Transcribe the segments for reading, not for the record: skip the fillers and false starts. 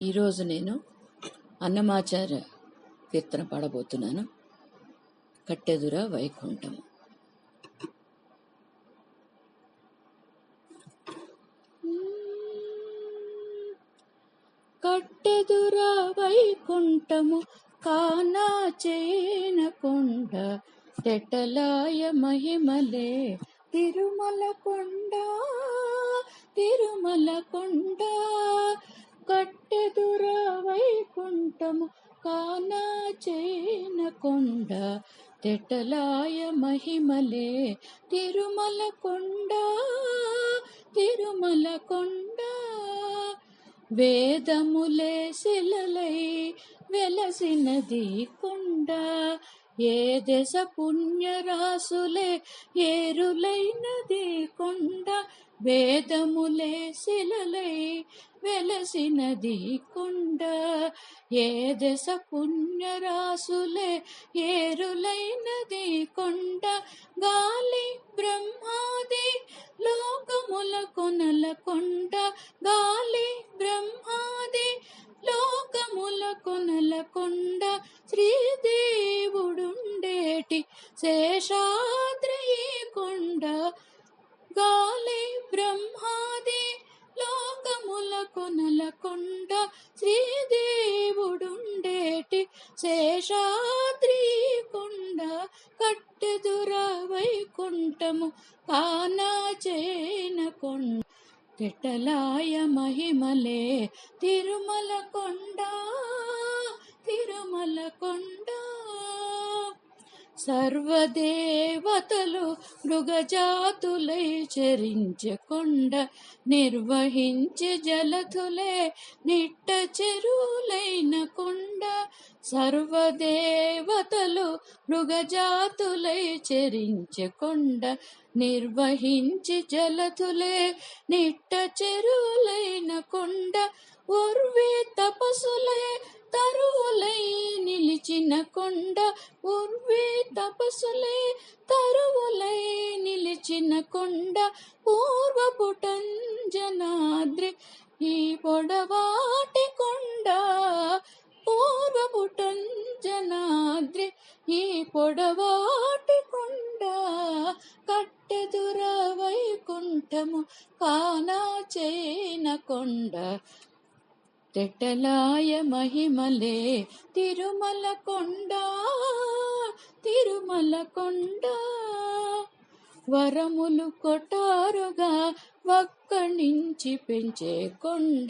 ఈరోజు నేను అన్నమాచార్య కీర్తన పాడబోతున్నాను. కట్టెదుర వైకుంఠము. కట్టెదుర వైకుంఠము కానా చేనకొండ తెటలాయ మహిమలే తిరుమల కొండ తిరుమల కొండ. కట్టెదుర వైకుంఠము కానా చేనకొండ తెటలాయ మహిమలే తిరుమల కొండ తిరుమల కొండ. వేదములే శిలలై వెలసినది కొండ, ఏ దశ పుణ్యరాసులే ఏరులైనది కొండ. వేదములే శిలలై వెలసినది కొండ, ఏ దశ పుణ్యరాసులే ఏరులైనది కొండ. గాలి బ్రహ్మాది లోకముల కొనల కొండ, గాలి బ్రహ్మాది లోకముల కొనల కొండ. శ్రీదేవుడుండేటి శేషాద్రి కొండ, గాలి బ్రహ్మాది లోకముల కొనల కొండ. శ్రీదేవుడుండేటి శేషాద్రి కొండ. కట్టెదుర వైకుంఠము కానా చేనకొండ తెటలాయ మహిమలే తిరుమల కొండ తిరుమల కొండ. సర్వదేవతలు మృగజాతులై చరించే కొండ, నిర్వహించే జలధులే నిట్ట చెరువులైన కొండ. సర్వదేవతలు మృగజాతులై చరించే కొండ, నిర్వహించి జలధులే నిట్ట చెరువులైన కొండ. ఉర్వి తపస్సులే తరువులై నిలిచిన కొండ, ఉర్వి తపస్సులే తరువులై నిలిచిన కొండ. పూర్వపుటంజనాద్రి ఈ పొడవాటి కొండ, పూర్వపుటంజనాద్రి ఈ పొడవాటి కొండ. కట్టెదుర వైకుంఠము కానా చేనకొండ తెటలాయ మహిమలే తిరుమల కొండ తిరుమల కొండ. వరములు కొటారుగా వక్కణించి పెంచే కొండ,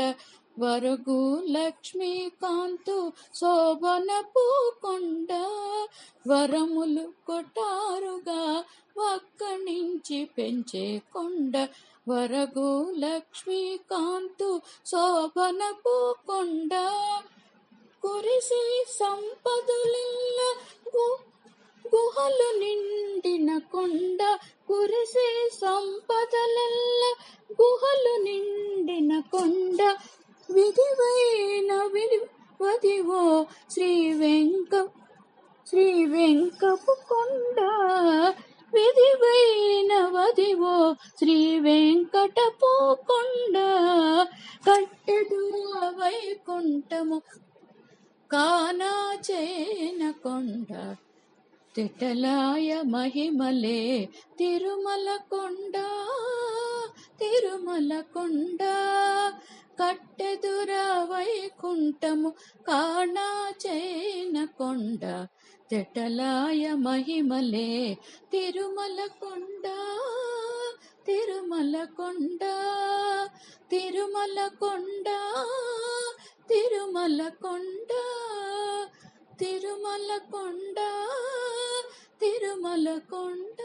వరగు లక్ష్మీకాంతు శోభనపు కొండ. వరములు కొటారుగా వక్కణించి పెంచే కొండ, వరగు లక్ష్మీకాంతు శోభనపు కొండ. కురిసి సంపదలిల్ల గుహలు నిండిన కొండ, కురిసి సంపదలెల్ల గుహలు నిండిన కొండ. విధివైన వదివో శ్రీ వెంకపు కొండ, విధివైన వదివో శ్రీ వెంకటపు కొండ. కట్టెదుర వైకుంఠము కానా చేనకొండ తెటలాయ మహిమలే తిరుమల కొండ తిరుమల కొండ. కట్టెదుర వైకుంఠము కానా చేనకొండ తెటలాయ మహిమలే తిరుమల కొండ తిరుమల కొండ తిరుమల కొండ తిరుమల కొండ తిరుమల కొండ తిరుమల కొండ.